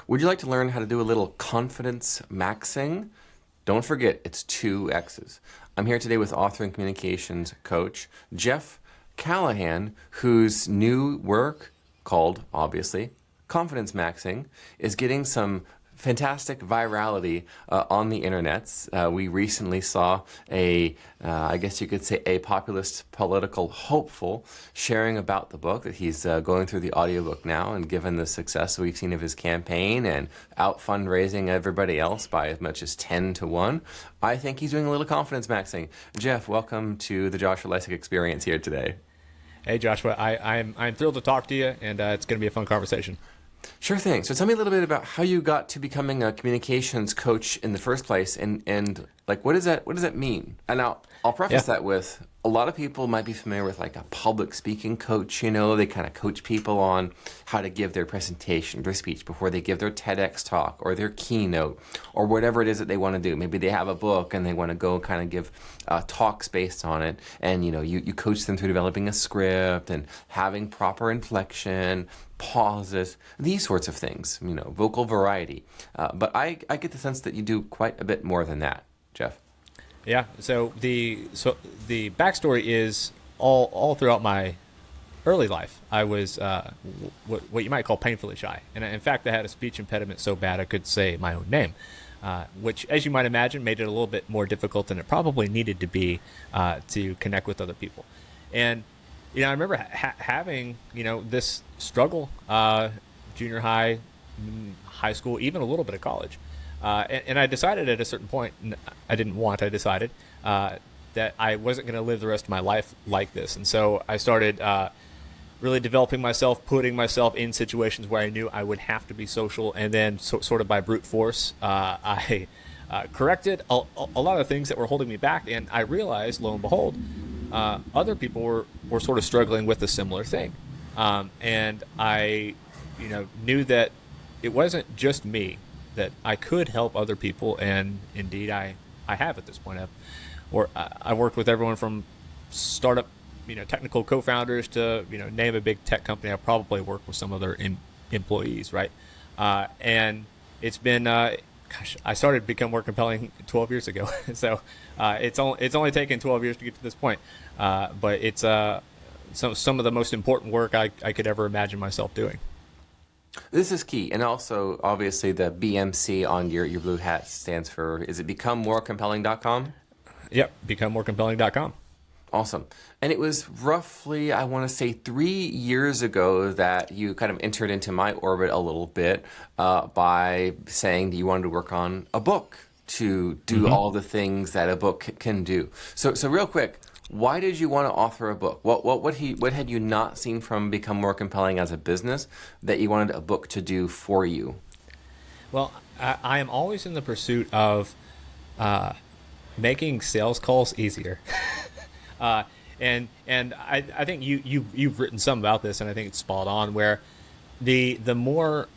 Would you like to learn how to do a little confidence maxing? Don't forget, it's 2 X's. I'm here today with author and communications coach Jeff Callahan, whose new work, called, obviously, Confidence Maxing, is getting some fantastic virality on the internets. We recently saw I guess you could say, a populist political hopeful sharing about the book, that he's going through the audiobook now, and given the success we've seen of his campaign and out fundraising everybody else by as much as 10-1, I think he's doing a little confidence maxing. Jeff, welcome to the Joshua Lisec Experience here today. Hey Joshua, I'm thrilled to talk to you, and it's going to be a fun conversation. Sure thing. So tell me a little bit about how you got to becoming a communications coach in the first place, and like what does that mean? And I'll preface that with, a lot of people might be familiar with like a public speaking coach. They kind of coach people on how to give their presentation, their speech before they give their TEDx talk or their keynote or whatever it is that they want to do. Maybe they have a book and they want to go kind of give talks based on it, and you coach them through developing a script and having proper inflection, pauses, these sorts of things, vocal variety. But I get the sense that you do quite a bit more than that, Jeff. Yeah. So the backstory is all throughout my early life, I was what you might call painfully shy, and in fact, I had a speech impediment so bad I could say my own name, which, as you might imagine, made it a little bit more difficult than it probably needed to be to connect with other people. And I remember having this struggle, junior high, high school, even a little bit of college. And I decided at a certain point, I decided that I wasn't going to live the rest of my life like this. And so I started really developing myself, putting myself in situations where I knew I would have to be social. And then sort of by brute force, I corrected a lot of things that were holding me back. And I realized, lo and behold, other people were sort of struggling with a similar thing. And I knew that it wasn't just me, that I could help other people, and indeed I have at this point. I worked with everyone from startup, technical co-founders to, name a big tech company. I probably worked with some other employees, right? And it's been, I started to become more compelling 12 years ago. So it's only taken 12 years to get to this point. But it's some of the most important work I could ever imagine myself doing. This is key. And also, obviously, the BMC on your blue hat stands for, is it becomemorecompelling.com? Yep, becomemorecompelling.com. Awesome. And it was roughly, I want to say, 3 years ago that you kind of entered into my orbit a little bit by saying that you wanted to work on a book to do all the things that a book can do. So real quick, why did you want to author a book? What had you not seen from Become More Compelling as a business that you wanted a book to do for you? Well, I am always in the pursuit of making sales calls easier. And I think you've written some about this, and I think it's spot on, where the more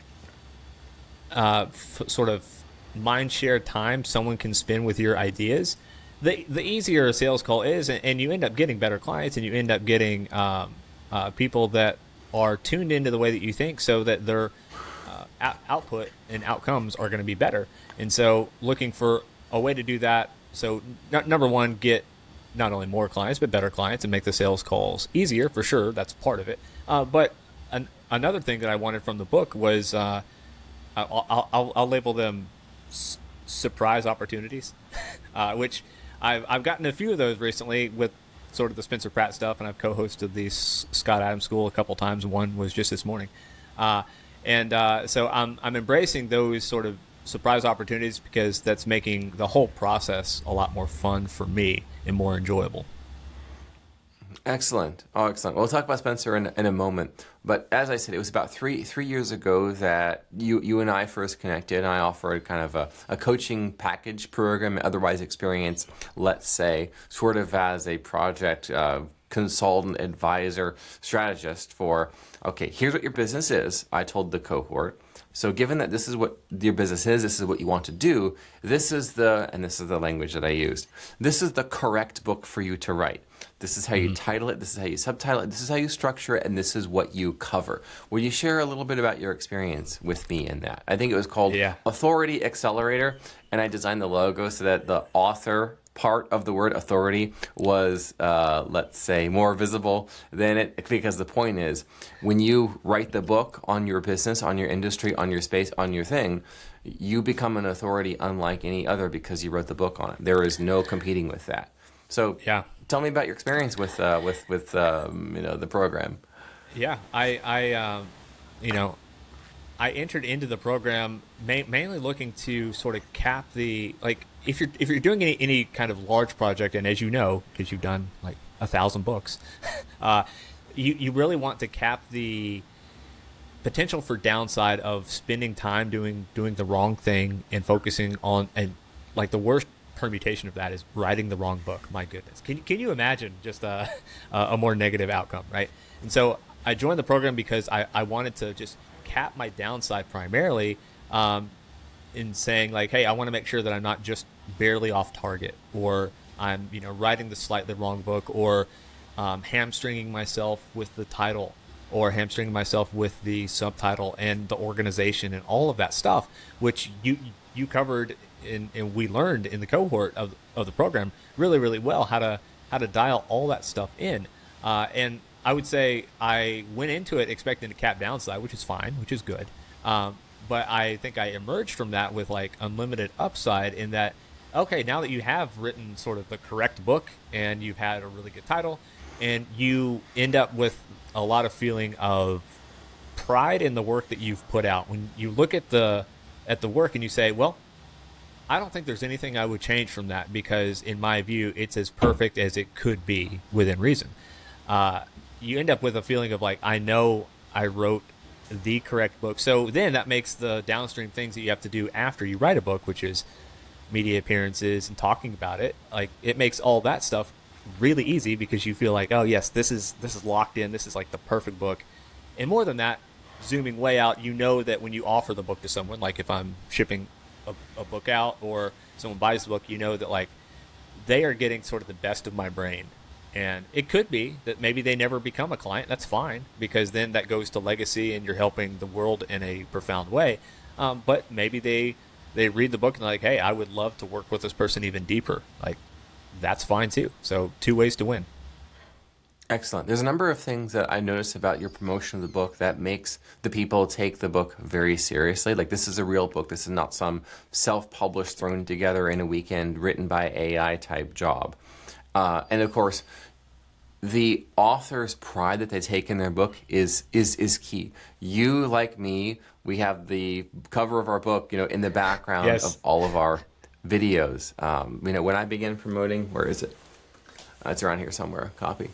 sort of mind share time someone can spend with your ideas, the easier a sales call is, and you end up getting better clients, and you end up getting people that are tuned into the way that you think, so that their output and outcomes are going to be better. And so looking for a way to do that, so number one, get not only more clients, but better clients, and make the sales calls easier, for sure. That's part of it. But another thing that I wanted from the book was, I'll label them surprise opportunities, which I've gotten a few of those recently with sort of the Spencer Pratt stuff, and I've co-hosted the Scott Adams School a couple times. One was just this morning. So I'm embracing those sort of surprise opportunities, because that's making the whole process a lot more fun for me and more enjoyable. Excellent. Oh, excellent. We'll talk about Spencer in a moment. But as I said, it was about three years ago that you and I first connected, and I offered kind of a coaching package program, otherwise experience, let's say, sort of as a project consultant, advisor, strategist for, okay, here's what your business is, I told the cohort. So given that this is what your business is, this is what you want to do, this is the language that I used, this is the correct book for you to write. This is how you title it. This is how you subtitle it. This is how you structure it. And this is what you cover. Will you share a little bit about your experience with me in that? I think it was called Authority Accelerator. And I designed the logo so that the author part of the word authority was, let's say, more visible than it, because the point is, when you write the book on your business, on your industry, on your space, on your thing, you become an authority unlike any other because you wrote the book on it. There is no competing with that. So tell me about your experience with the program. Yeah, I entered into the program mainly looking to sort of cap the, like, if you're doing any kind of large project, and as you know, because you've done like 1,000 books, you really want to cap the potential for downside of spending time doing the wrong thing and focusing on, and like the worst permutation of that is writing the wrong book. My goodness, can you imagine just a more negative outcome, right? And so I joined the program because I wanted to just cap my downside primarily in saying, like, hey, I want to make sure that I'm not just barely off target, or I'm writing the slightly wrong book, or hamstringing myself with the title, or hamstringing myself with the subtitle and the organization and all of that stuff, which you covered and we learned in the cohort of the program really, really well how to dial all that stuff in. And I would say I went into it expecting to cap downside, which is fine, which is good. But I think I emerged from that with like unlimited upside in that, okay, now that you have written sort of the correct book and you've had a really good title, and you end up with a lot of feeling of pride in the work that you've put out. When you look at the work and you say, well, I don't think there's anything I would change from that, because in my view, it's as perfect as it could be within reason. You end up with a feeling of like, I know I wrote the correct book. So then that makes the downstream things that you have to do after you write a book, which is media appearances and talking about it, like it makes all that stuff really easy, because you feel like, oh yes, this is locked in. This is like the perfect book. And more than that, zooming way out, that when you offer the book to someone, like if I'm shipping a book out or someone buys the book, that like they are getting sort of the best of my brain. And it could be that maybe they never become a client. That's fine, because then that goes to legacy and you're helping the world in a profound way. But maybe they read the book and they're like, hey, I would love to work with this person even deeper. Like, that's fine too. So 2 ways to win. Excellent. There's a number of things that I noticed about your promotion of the book that makes the people take the book very seriously. Like, this is a real book. This is not some self-published, thrown together in a weekend, written by AI type job. And of course, the author's pride that they take in their book is key. You, like me, we have the cover of our book, in the background of all of our videos. When I began promoting, where is it? It's around here somewhere. Copy.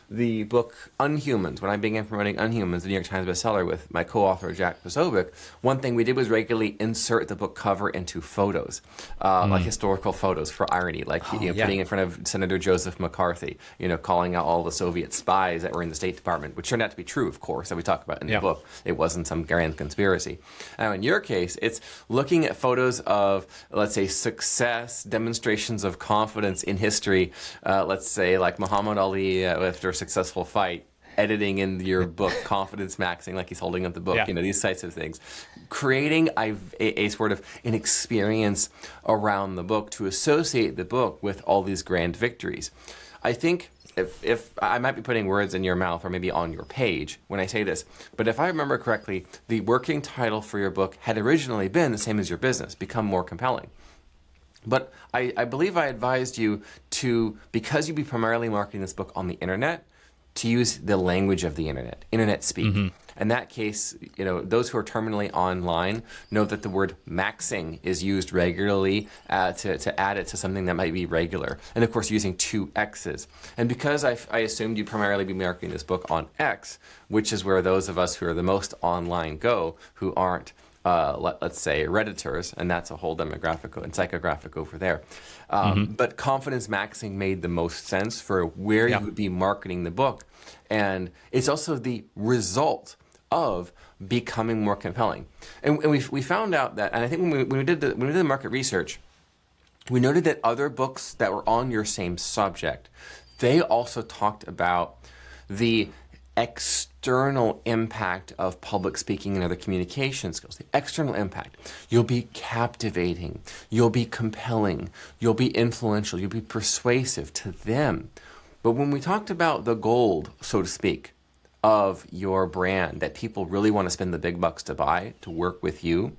The book Unhumans. When I began promoting Unhumans, the New York Times bestseller with my co-author Jack Posobiec, one thing we did was regularly insert the book cover into photos, like historical photos for irony, like putting in front of Senator Joseph McCarthy, calling out all the Soviet spies that were in the State Department, which turned out to be true, of course, that we talk about in the book. It wasn't some grand conspiracy. Now, in your case, it's looking at photos of, let's say, success, demonstrations of confidence in history, let's say, like Muhammad Ali after a successful fight, editing in your book, confidence maxing, like he's holding up the book, these types of things. Creating a sort of an experience around the book to associate the book with all these grand victories. I think if I might be putting words in your mouth or maybe on your page when I say this, but if I remember correctly, the working title for your book had originally been the same as your business, Become More Compelling. But I believe I advised you to, because you'd be primarily marketing this book on the internet, to use the language of the internet speak. In that case, those who are terminally online know that the word maxing is used regularly to add it to something that might be regular. And of course, using 2 X's. And because I assumed you'd primarily be marketing this book on X, which is where those of us who are the most online go, who aren't let's say Redditors, and that's a whole demographic and psychographic over there. But confidence maxing made the most sense for where you would be marketing the book. And it's also the result of becoming more compelling. And we found out that, and I think when we did the market research, we noted that other books that were on your same subject they also talked about the external impact of public speaking and other communication skills. The external impact. You'll be captivating. You'll be compelling. You'll be influential. You'll be persuasive to them. But when we talked about the gold, so to speak, of your brand that people really want to spend the big bucks to buy, to work with you,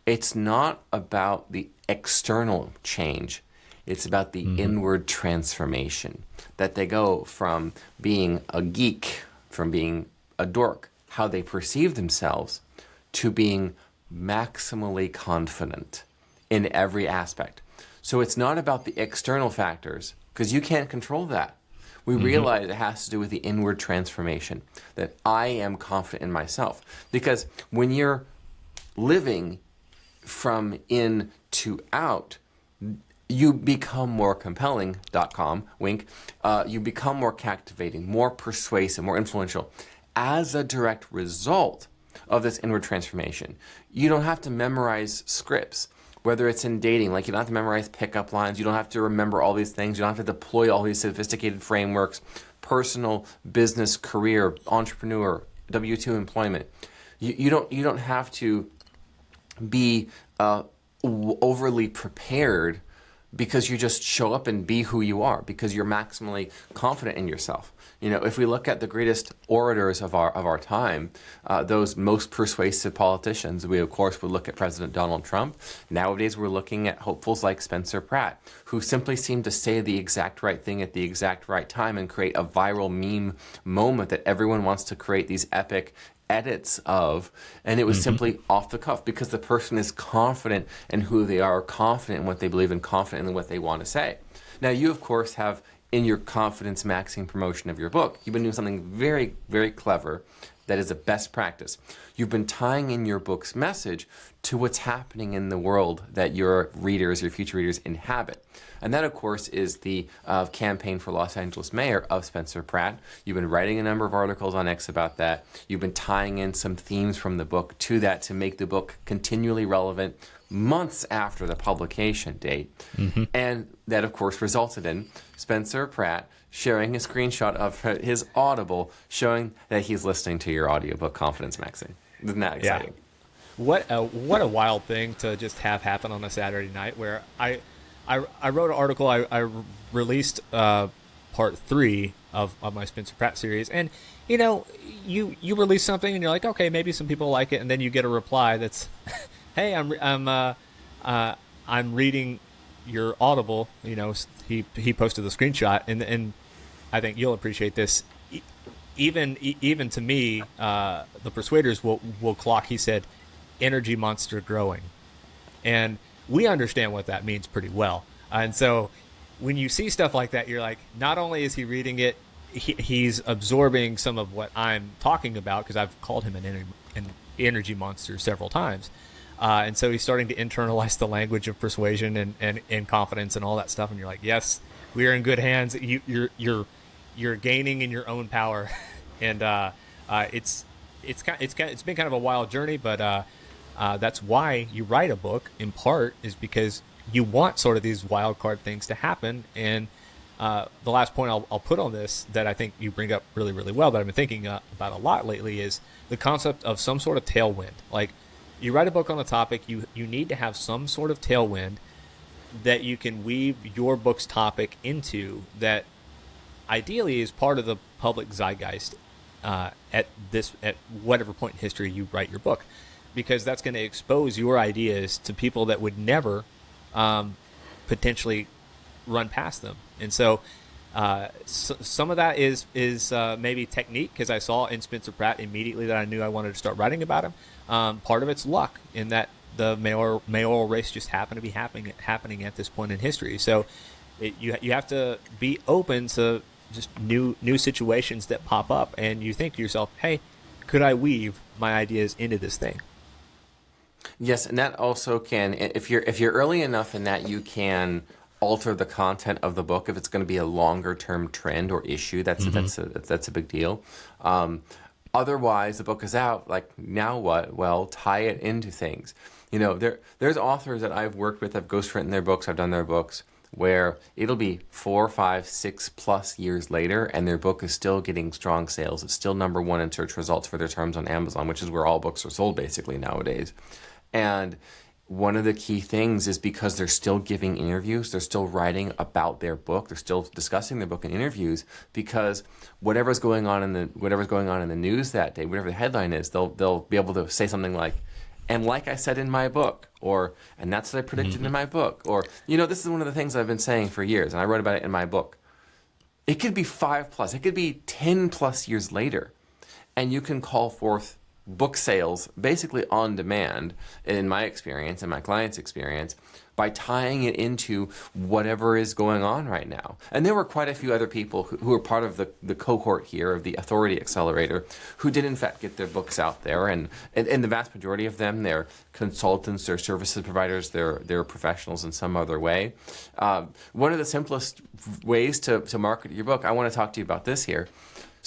it's not about the external change. It's about the inward transformation. That they go from being a geek, from being a dork, how they perceive themselves, to being maximally confident in every aspect. So it's not about the external factors, because you can't control that. We realize it has to do with the inward transformation, that I am confident in myself. Because when you're living from in to out, you become more compelling.com, wink, you become more captivating, more persuasive, more influential as a direct result of this inward transformation. You don't have to memorize scripts, whether it's in dating, like you don't have to memorize pickup lines, you don't have to remember all these things, you don't have to deploy all these sophisticated frameworks, personal, business, career, entrepreneur, W-2 employment. You don't have to be overly prepared, because you just show up and be who you are, because you're maximally confident in yourself. You know, if we look at the greatest orators of our time, those most persuasive politicians, we of course would look at President Donald Trump. Nowadays we're looking at hopefuls like Spencer Pratt, who simply seem to say the exact right thing at the exact right time and create a viral meme moment that everyone wants to create these epic edits of, and it was simply off the cuff, because the person is confident in who they are, confident in what they believe, and confident in what they want to say. Now, you of course have, in your confidence maxing promotion of your book, you've been doing something very, very clever that is a best practice. You've been tying in your book's message to what's happening in the world that your readers, your future readers, inhabit. And that, of course, is the campaign for Los Angeles mayor of Spencer Pratt. You've been writing a number of articles on X about that. You've been tying in some themes from the book to that to make the book continually relevant months after the publication date. And that, of course, resulted in Spencer Pratt sharing a screenshot of his Audible showing that he's listening to your audiobook, Confidence Maxing. Isn't that exciting? Yeah. What a wild thing to just have happen on a Saturday night, where I wrote an article. I released part 3 of my Spencer Pratt series, and you know, you release something and you're like, okay, maybe some people like it, and then you get a reply that's, hey, I'm reading your Audible. You know, he posted the screenshot, and I think you'll appreciate this. Even to me, the persuaders will clock. He said, "Energy monster growing," and we understand what that means pretty well. And so when you see stuff like that, you're like, not only is he reading it, he's absorbing some of what I'm talking about, because I've called him an energy monster several times. And so he's starting to internalize the language of persuasion and confidence and all that stuff. And you're like, yes, we are in good hands. You're gaining in your own power. And it's been kind of a wild journey, but that's why you write a book, in part, is because you want sort of these wild card things to happen. And the last point I'll put on this that I think you bring up really, really well, that I've been thinking about a lot lately, is the concept of some sort of tailwind. Like, you write a book on a topic, you need to have some sort of tailwind that you can weave your book's topic into, that ideally is part of the public zeitgeist at whatever point in history you write your book, because that's going to expose your ideas to people that would never potentially run past them. And so some of that is maybe technique, because I saw in Spencer Pratt immediately that I knew I wanted to start writing about him. Part of it's luck, in that the mayoral race just happened to be happening at this point in history. So you have to be open to just new situations that pop up, and you think to yourself, hey, could I weave my ideas into this thing? Yes, and that also can, if you're early enough in that, you can alter the content of the book if it's going to be a longer term trend or issue. That's a big deal. Otherwise, the book is out. Like, now what? Well, tie it into things. You know, there's authors that I've worked with, I've ghostwritten their books, I've done their books, where it'll be 4, 5, 6+ years later, and their book is still getting strong sales. It's still #1 in search results for their terms on Amazon, which is where all books are sold basically nowadays. And one of the key things is because they're still giving interviews, they're still writing about their book, they're still discussing their book in interviews, because whatever's going on in the news that day, whatever the headline is, they'll be able to say something like, "And like I said in my book," or "And that's what I predicted in my book," or, "This is one of the things I've been saying for years, and I wrote about it in my book." It could be 5+, it could be 10+ years later, and you can call forth book sales basically on demand, in my experience and my clients' experience, by tying it into whatever is going on right now. And there were quite a few other people who were part of the cohort here of the Authority Accelerator who did in fact get their books out there, and the vast majority of them, they're consultants, they're services providers, they're professionals in some other way. One of the simplest ways to market your book, I want to talk to you about this here.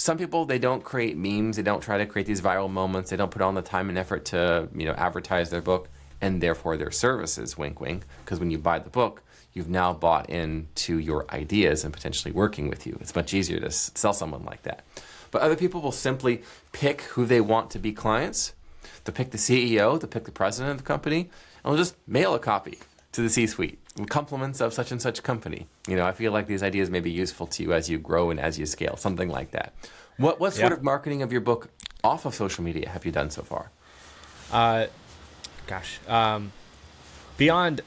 Some people, they don't create memes, they don't try to create these viral moments, they don't put on the time and effort to advertise their book and therefore their services, wink wink, because when you buy the book, you've now bought into your ideas and potentially working with you. It's much easier to sell someone like that. But other people will simply pick who they want to be clients, they'll pick the CEO, they'll pick the president of the company, and they'll just mail a copy to the C-suite. Compliments of such and such company. I feel like these ideas may be useful to you as you grow and as you scale, something like that. What sort of marketing of your book off of social media have you done so far? Beyond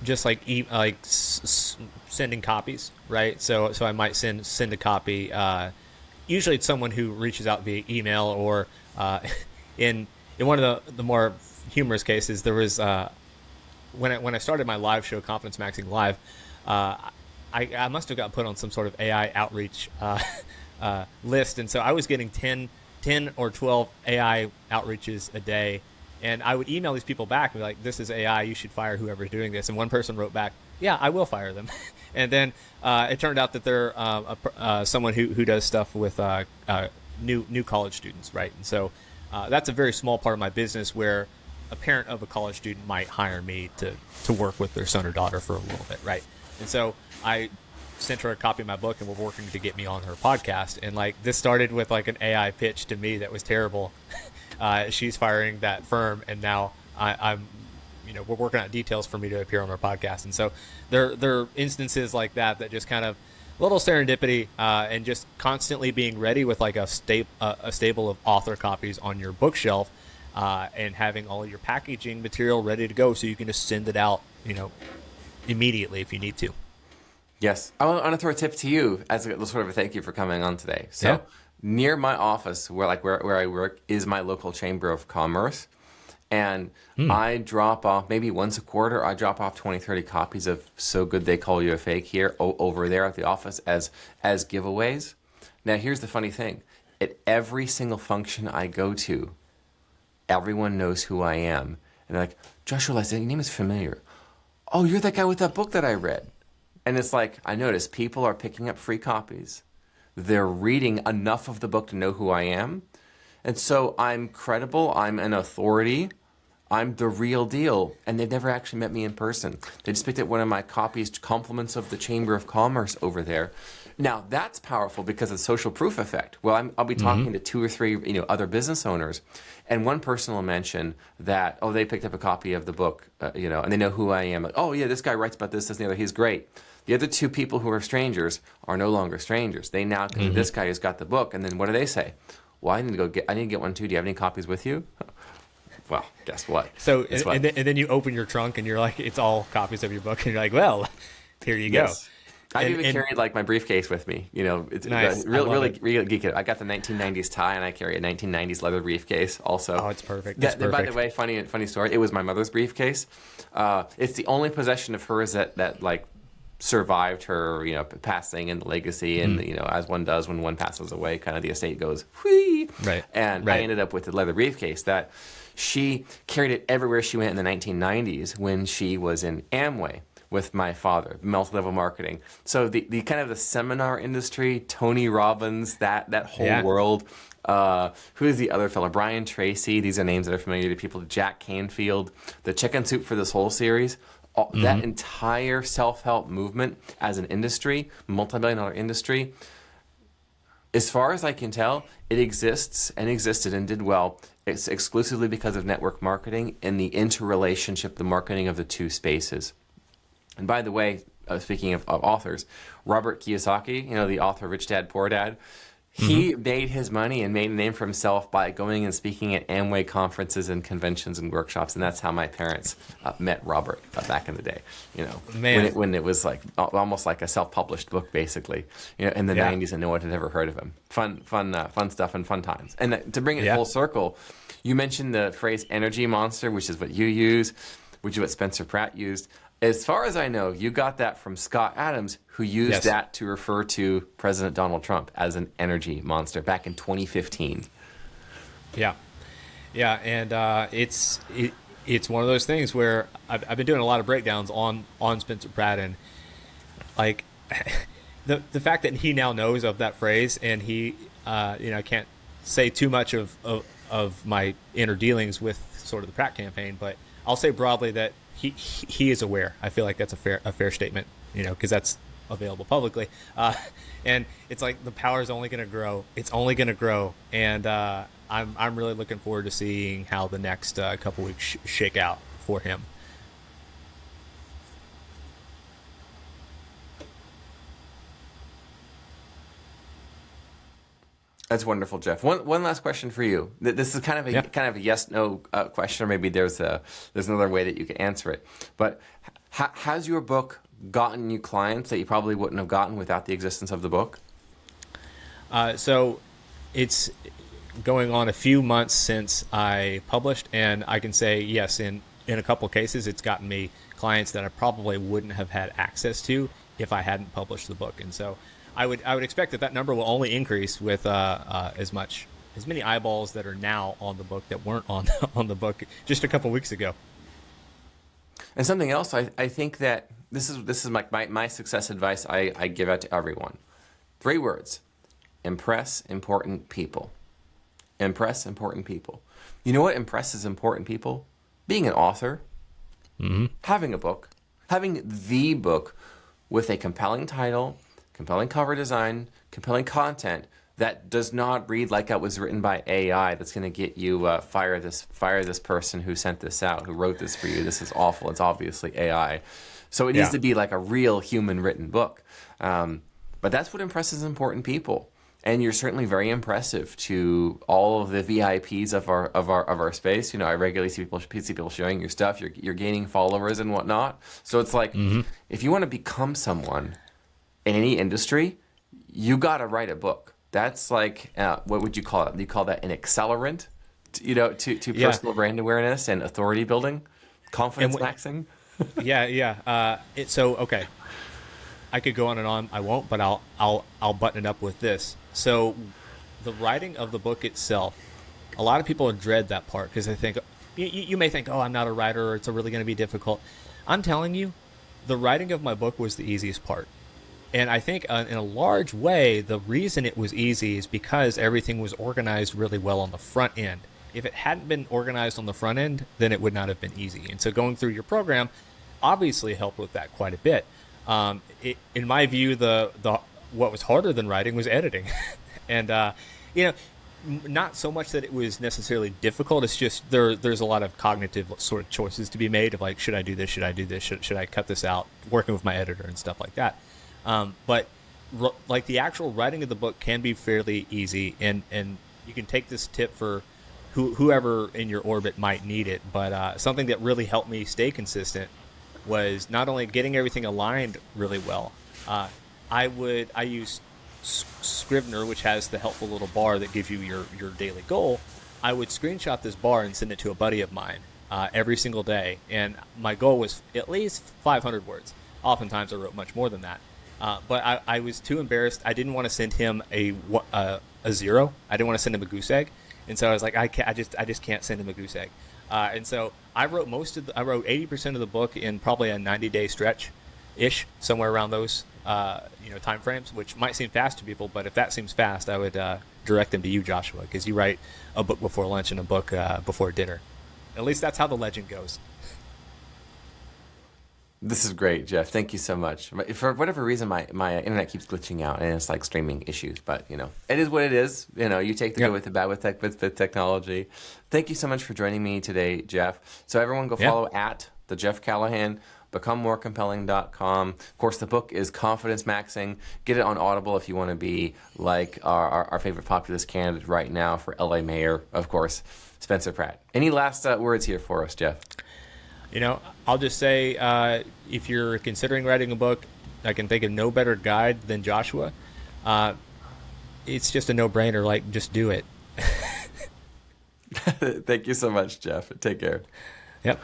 just sending copies, right? So I might send a copy. Usually it's someone who reaches out via email, or in one of the more humorous cases, there was when I started my live show, Confidence Maxing Live, I must have got put on some sort of AI outreach list, and so I was getting 10 or 12 AI outreaches a day, and I would email these people back and be like, "This is AI, you should fire whoever's doing this." And one person wrote back, "Yeah, I will fire them." And then it turned out that they're someone who does stuff with new college students, right? And so that's a very small part of my business, where a parent of a college student might hire me to work with their son or daughter for a little bit, right? And so I sent her a copy of my book, and we're working to get me on her podcast. And this started with an AI pitch to me that was terrible. She's firing that firm, and now I'm we're working out details for me to appear on her podcast. And so there are instances like that just kind of little serendipity, and just constantly being ready with a stable of author copies on your bookshelf. And having all your packaging material ready to go, so you can just send it out, immediately if you need to. Yes, I want to throw a tip to you as a sort of a thank you for coming on today. So near my office, where I work, is my local chamber of commerce, and I drop off maybe once a quarter. I drop off 20, 30 copies of "So Good They Call You a Fake" here over there at the office as giveaways. Now here's the funny thing: at every single function I go to, everyone knows who I am. And they're like, "Joshua, your name is familiar. Oh, you're that guy with that book that I read." And it's I notice people are picking up free copies. They're reading enough of the book to know who I am. And so I'm credible. I'm an authority. I'm the real deal. And they've never actually met me in person. They just picked up one of my copies, compliments of the Chamber of Commerce over there. Now, that's powerful because of the social proof effect. Well, I'll be talking to 2 or 3 other business owners, and one person will mention that, oh, they picked up a copy of the book, and they know who I am. Like, oh, yeah, this guy writes about this, and the other. He's great. The other 2 people who are strangers are no longer strangers. They now come to this guy who's got the book, and then what do they say? Well, I need to get one too. Do you have any copies with you? Well, guess what? So, and then you open your trunk, and you're like, it's all copies of your book, and you're like, well, here you go. Yes. I've even carried my briefcase with me. It's nice. really geek it. I got the 1990s tie, and I carry a 1990s leather briefcase also. Oh, it's perfect. By the way, funny story. It was my mother's briefcase. It's the only possession of hers that survived her, passing and the legacy, and as one does when one passes away, kind of the estate goes whee. Right. And I ended up with a leather briefcase that she carried it everywhere she went in the 1990s when she was in Amway with my father, multi-level marketing. So the kind of the seminar industry, Tony Robbins, that whole world. Who is the other fellow? Brian Tracy. These are names that are familiar to people. Jack Canfield. The Chicken Soup for this whole series. That entire self-help movement as an industry, multi-billion-dollar industry, as far as I can tell, it exists and existed and did well. It's exclusively because of network marketing and the interrelationship, the marketing of the two spaces. And by the way, speaking of authors, Robert Kiyosaki, the author of Rich Dad, Poor Dad, he made his money and made a name for himself by going and speaking at Amway conferences and conventions and workshops, and that's how my parents met Robert back in the day. When it was like almost like a self-published book, basically, in the '90s, and no one had ever heard of him. Fun stuff and fun times. And to bring it full circle, you mentioned the phrase "energy monster," which is what you use, which is what Spencer Pratt used. As far as I know, you got that from Scott Adams, who used that to refer to President Donald Trump as an energy monster back in 2015. Yeah, and it's one of those things where I've been doing a lot of breakdowns on Spencer Pratt, and like the fact that he now knows of that phrase, and he I can't say too much of my inner dealings with sort of the Pratt campaign, but I'll say broadly that he is aware. I feel like that's a fair statement, because that's available publicly. And it's like the power is only going to grow. It's only going to grow, and I'm really looking forward to seeing how the next couple weeks shake out for him. That's wonderful, Jeff. One last question for you. This is kind of a yes/no question, or maybe there's another way that you can answer it. But has your book gotten you clients that you probably wouldn't have gotten without the existence of the book? So it's going on a few months since I published, and I can say yes, in a couple of cases, it's gotten me clients that I probably wouldn't have had access to if I hadn't published the book. And so I would expect that number will only increase with as many eyeballs that are now on the book that weren't on the book just a couple weeks ago. And something else, I think that this is my success advice I give out to everyone. 3 words: impress important people. Impress important people. You know what impresses important people? Being an author, having a book, having the book with a compelling title, compelling cover design, compelling content that does not read like it was written by AI. That's going to get you fire this person who sent this out, who wrote this for you. This is awful. It's obviously AI. So it needs to be like a real human written book. But that's what impresses important people. And you're certainly very impressive to all of the VIPs of our space. I regularly see people sharing your stuff. You're gaining followers and whatnot. So it's like if you want to become someone in any industry, you got to write a book. That's like, what would you call it? You call that an accelerant, to personal brand awareness and authority building, confidence maxing. Okay. I could go on and on. I won't, but I'll button it up with this. So, the writing of the book itself, a lot of people dread that part because they think you may think, oh, I'm not a writer, or it's really going to be difficult. I'm telling you, the writing of my book was the easiest part. And I think in a large way, the reason it was easy is because everything was organized really well on the front end. If it hadn't been organized on the front end, then it would not have been easy. And so going through your program obviously helped with that quite a bit. In my view, the what was harder than writing was editing. And, not so much that it was necessarily difficult. It's just there's a lot of cognitive sort of choices to be made of like, should I do this? Should I do this? Should I cut this out? Working with my editor and stuff like that. But like the actual writing of the book can be fairly easy, and you can take this tip for whoever in your orbit might need it. But something that really helped me stay consistent was not only getting everything aligned really well. I use Scrivener, which has the helpful little bar that gives you your daily goal. I would screenshot this bar and send it to a buddy of mine every single day, and my goal was at least 500 words. Oftentimes I wrote much more than that. But I was too embarrassed. I didn't want to send him a 0. I didn't want to send him a goose egg, and so I was like, I just can't send him a goose egg. And so I wrote 80% of the book in probably a 90-day stretch-ish, somewhere around those time frames, which might seem fast to people. But if that seems fast, I would direct them to you, Joshua, because you write a book before lunch and a book before dinner. At least that's how the legend goes. This is great, Jeff. Thank you so much. For whatever reason, my internet keeps glitching out, and it's like streaming issues. But it is what it is. You take the good with the bad with technology. Thank you so much for joining me today, Jeff. So everyone, go follow at the Jeff Callahan. BecomeMoreCompelling.com. Of course, the book is Confidence Maxing. Get it on Audible if you want to be like our favorite populist candidate right now for LA Mayor, of course, Spencer Pratt. Any last words here for us, Jeff? I'll just say, if you're considering writing a book, I can think of no better guide than Joshua. It's just a no-brainer. Like, just do it. Thank you so much, Jeff. Take care. Yep.